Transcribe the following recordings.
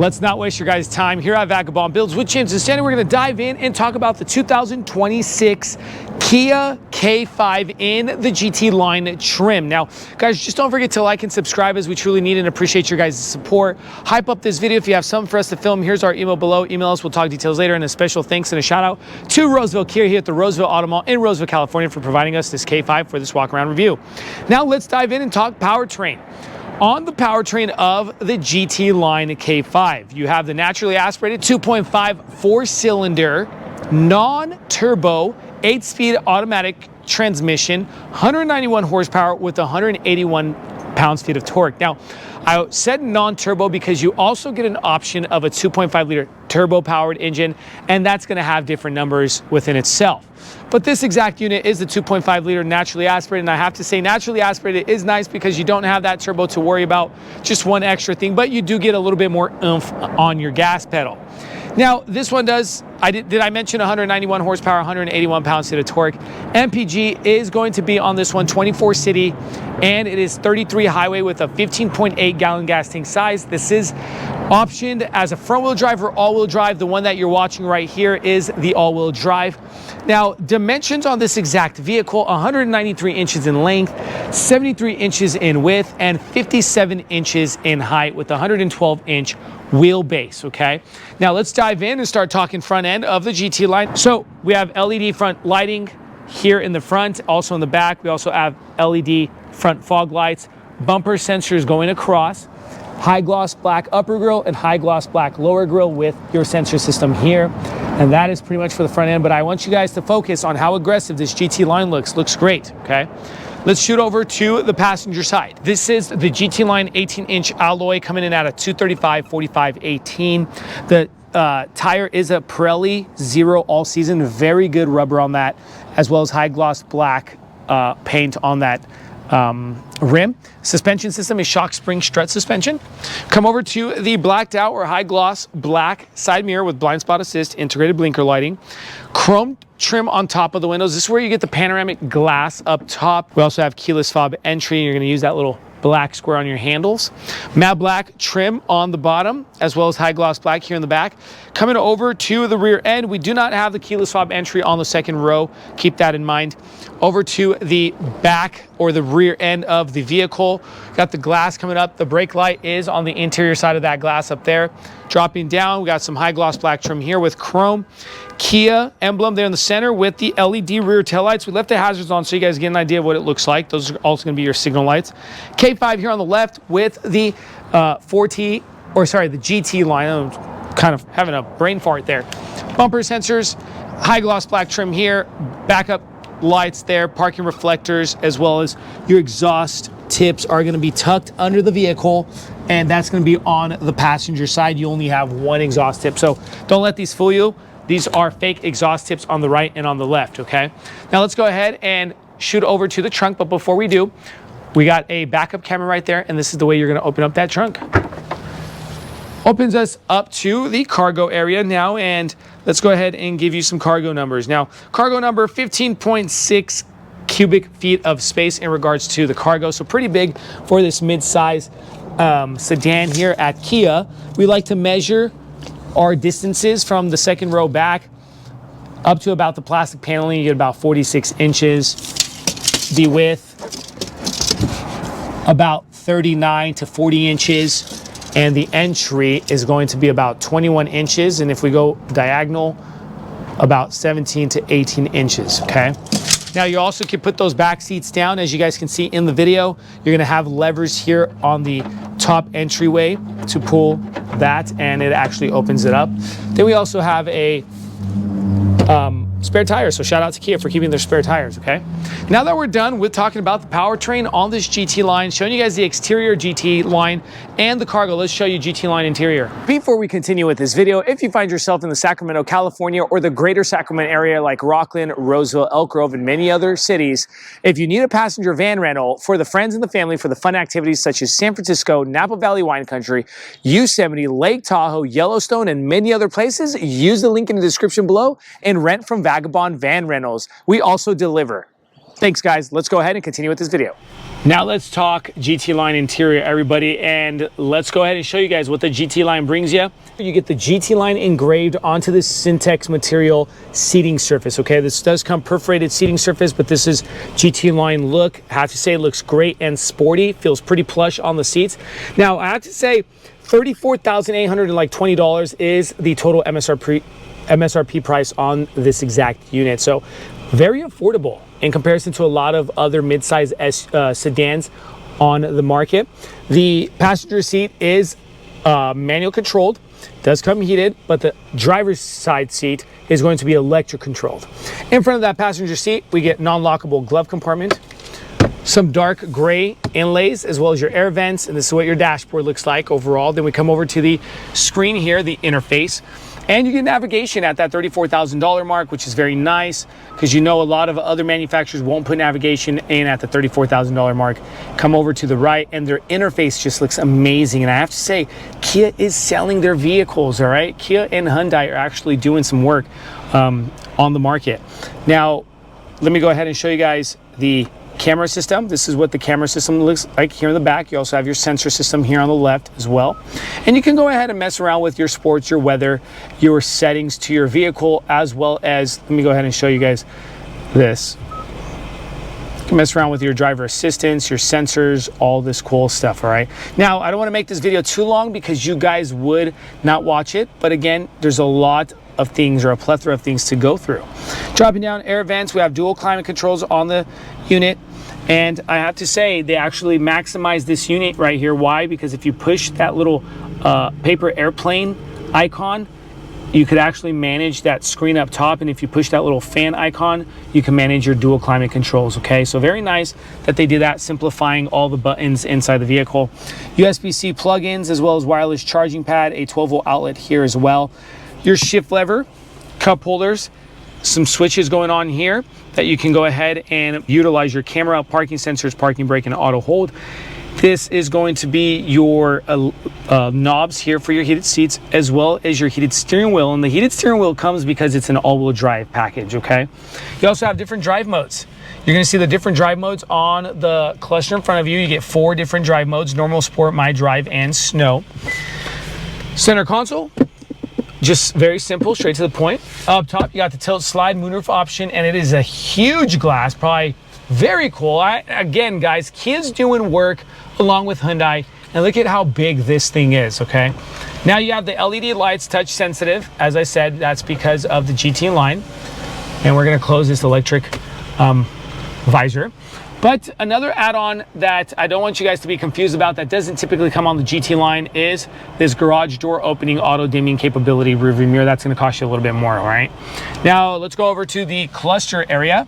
Let's not waste your guys' time here at Vagabond Builds with James and Stanley. We're going to dive in and talk about the 2026 Kia K5 in the GT line trim. Now, guys, just don't forget to like and subscribe, as we truly need and appreciate your guys' support. Hype up this video if you have something for us to film. Here's our email below. Email us. We'll talk details later. And a special thanks and a shout out to Roseville Kia here at the Roseville Auto Mall in Roseville, California, for providing us this K5 for this walk around review. Now, let's dive in and talk powertrain. On the powertrain of the GT line K5, you have the naturally aspirated 2.5 four-cylinder, non-turbo, 8-speed automatic transmission, 191 horsepower with 181 pounds-feet of torque. Now, I said non-turbo because you also get an option of a 2.5-liter turbo-powered engine, and that's going to have different numbers within itself. But this exact unit is the 2.5-liter naturally aspirated, and I have to say naturally aspirated is nice because you don't have that turbo to worry about, just one extra thing, but you do get a little bit more oomph on your gas pedal. Now, this one does, did I mention 191 horsepower, 181 pounds-feet of torque? MPG is going to be on this one 24 city, and it is 33 highway with a 15.8 gallon gas tank size. This is optioned as a front-wheel drive or all-wheel drive. The one that you're watching right here is the all-wheel drive. Now, dimensions on this exact vehicle: 193 inches in length, 73 inches in width, and 57 inches in height with 112-inch wheelbase. Okay, now let's dive in and start talking front end of the GT line. So we have LED front lighting here in the front, also in the back. We also have LED front fog lights, bumper sensors going across, high gloss black upper grille and high gloss black lower grille with your sensor system here. And that is pretty much for the front end, but I want you guys to focus on how aggressive this GT line looks. Looks great, okay? Let's shoot over to the passenger side. This is the GT line 18-inch alloy coming in at a 235/45/18. The tire is a Pirelli Zero all season, very good rubber on that, as well as high gloss black paint on that rim. Suspension system is shock spring strut suspension. Come over to the blacked out or high gloss black side mirror with blind spot assist, integrated blinker lighting, chrome trim on top of the windows. This is where you get the panoramic glass up top. We also have keyless fob entry. You're going to use that little black square on your handles. Matte black trim on the bottom, as well as high gloss black here in the back. Coming over to the rear end, we do not have the keyless fob entry on the second row. Keep that in mind. Over to the back or the rear end of the vehicle, got the glass coming up. The brake light is on the interior side of that glass up there. Dropping down, we got some high gloss black trim here with chrome Kia emblem there in the center with the LED rear taillights. We left the hazards on so you guys get an idea of what it looks like. Those are also going to be your signal lights. K5 here on the left with the the GT line. I'm kind of having a brain fart there. Bumper sensors, high gloss black trim here, backup lights there, parking reflectors, as well as your exhaust tips are going to be tucked under the vehicle, and that's going to be on the passenger side. You only have one exhaust tip, so don't let these fool you. These are fake exhaust tips on the right and on the left, okay? Now let's go ahead and shoot over to the trunk, but before we do, we got a backup camera right there, and this is the way you're going to open up that trunk. Opens us up to the cargo area now, and let's go ahead and give you some cargo numbers. Now, cargo number 15.6 cubic feet of space in regards to the cargo, so pretty big for this mid-size sedan here at Kia. We like to measure our distances from the second row back up to about the plastic paneling. You get about 46 inches. The width, about 39 to 40 inches. And the entry is going to be about 21 inches. And if we go diagonal, about 17 to 18 inches, okay? Now you also can put those back seats down. As you guys can see in the video, you're gonna have levers here on the top entryway to pull that, and it actually opens it up. Then we also have a spare tires, so shout out to Kia for keeping their spare tires, okay? Now that we're done with talking about the powertrain on this GT line, showing you guys the exterior GT line and the cargo, let's show you GT line interior. Before we continue with this video, if you find yourself in the Sacramento, California, or the greater Sacramento area like Rockland, Roseville, Elk Grove, and many other cities, if you need a passenger van rental for the friends and the family for the fun activities such as San Francisco, Napa Valley Wine Country, Yosemite, Lake Tahoe, Yellowstone, and many other places, use the link in the description below and rent from Vagabond Van Rentals. We also deliver. Thanks, guys. Let's go ahead and continue with this video. Now let's talk GT Line interior, everybody, and let's go ahead and show you guys what the GT Line brings you. You get the GT Line engraved onto this Syntex material seating surface, okay? This does come perforated seating surface, but this is GT Line look. I have to say it looks great and sporty, feels pretty plush on the seats. Now, I have to say $34,820 is the total MSRP price on this exact unit. So very affordable in comparison to a lot of other mid-size sedans on the market. The passenger seat is manual controlled, does come heated, but the driver's side seat is going to be electric controlled. In front of that passenger seat, we get non-lockable glove compartment, some dark gray inlays, as well as your air vents, and this is what your dashboard looks like overall. Then we come over to the screen here, the interface, and you get navigation at that $34,000 mark, which is very nice because you know a lot of other manufacturers won't put navigation in at the $34,000 mark. Come over to the right and their interface just looks amazing. And I have to say, Kia is selling their vehicles, all right? Kia and Hyundai are actually doing some work on the market. Now, let me go ahead and show you guys the camera system. This is what the camera system looks like here in the back. You also have your sensor system here on the left as well. And you can go ahead and mess around with your sports, your weather, your settings to your vehicle, as well as, let me go ahead and show you guys this. You can mess around with your driver assistance, your sensors, all this cool stuff, all right? Now, I don't want to make this video too long because you guys would not watch it. But again, there's a lot of things or a plethora of things to go through. Dropping down air vents, we have dual climate controls on the unit, and I have to say they actually maximize this unit right here. Why? Because if you push that little paper airplane icon, you could actually manage that screen up top, and if you push that little fan icon, you can manage your dual climate controls. Okay, so very nice that they did that, simplifying all the buttons inside the vehicle. USB-C plug-ins, as well as wireless charging pad, a 12-volt outlet here as well. Your shift lever, cup holders, some switches going on here that you can go ahead and utilize your camera, parking sensors, parking brake, and auto hold. This is going to be your knobs here for your heated seats, as well as your heated steering wheel. And the heated steering wheel comes because it's an all-wheel drive package, okay? You also have different drive modes. You're gonna see the different drive modes on the cluster in front of you. You get 4 different drive modes: normal, sport, my drive, and snow. Center console, just very simple, straight to the point. Up top, you got the tilt slide moonroof option, and it is a huge glass, probably very cool. Again, guys, Kia's doing work along with Hyundai, and look at how big this thing is, okay? Now you have the LED lights, touch sensitive. As I said, that's because of the GT Line. And we're gonna close this electric visor. But another add-on that I don't want you guys to be confused about that doesn't typically come on the GT Line is this garage door opening auto dimming capability rearview mirror. That's gonna cost you a little bit more, all right? Now let's go over to the cluster area.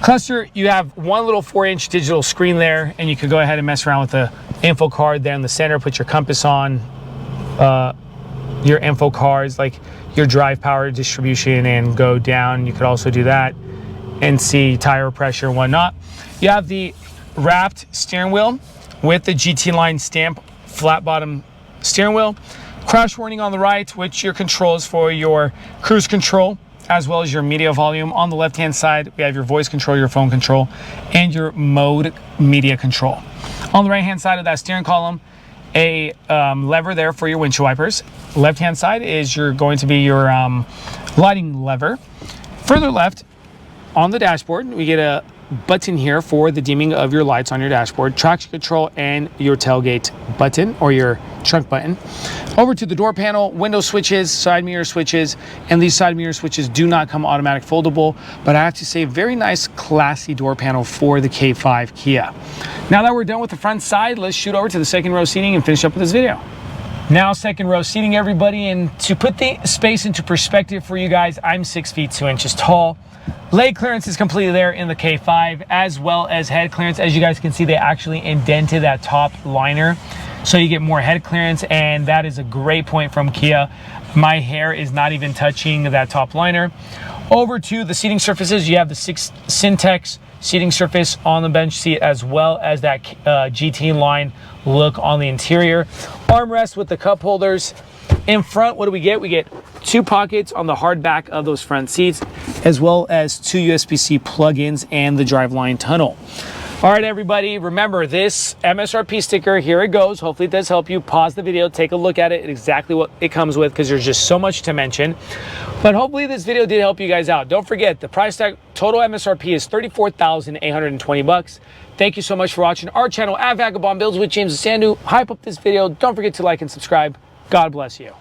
Cluster, you have one little 4-inch digital screen there, and you could go ahead and mess around with the info card there in the center, put your compass on, your info cards, like your drive power distribution, and go down. You could also do that and see tire pressure and whatnot. You have the wrapped steering wheel with the GT Line stamp, flat bottom steering wheel. Crash warning on the right, which your controls for your cruise control, as well as your media volume. On the left-hand side, we have your voice control, your phone control, and your mode media control. On the right-hand side of that steering column, a lever there for your windshield wipers. Left-hand side is going to be your lighting lever. Further left, on the dashboard, we get a button here for the dimming of your lights on your dashboard, traction control, and your tailgate button or your trunk button. Over to the door panel, window switches, side mirror switches, and these side mirror switches do not come automatic foldable, but I have to say, very nice, classy door panel for the K5 Kia. Now that we're done with the front side, let's shoot over to the second row seating and finish up with this video. Now second row seating, everybody, and to put the space into perspective for you guys, I'm 6 feet 2 inches tall. Leg clearance is completely there in the K5, as well as head clearance. As you guys can see, they actually indented that top liner, so you get more head clearance, and that is a great point from Kia. My hair is not even touching that top liner. Over to the seating surfaces, you have the Syntex seating surface on the bench seat, as well as that GT Line look on the interior. Armrest with the cup holders. In front, what do we get? We get 2 pockets on the hard back of those front seats, as well as 2 USB-C plug-ins and the driveline tunnel. All right, everybody, remember this MSRP sticker, here it goes. Hopefully it does help you. Pause the video, take a look at it, exactly what it comes with, because there's just so much to mention. But hopefully this video did help you guys out. Don't forget, the price tag, total MSRP is $34,820. Thank you so much for watching our channel at Vagabond Builds with James and Sandu. Hype up this video. Don't forget to like and subscribe. God bless you.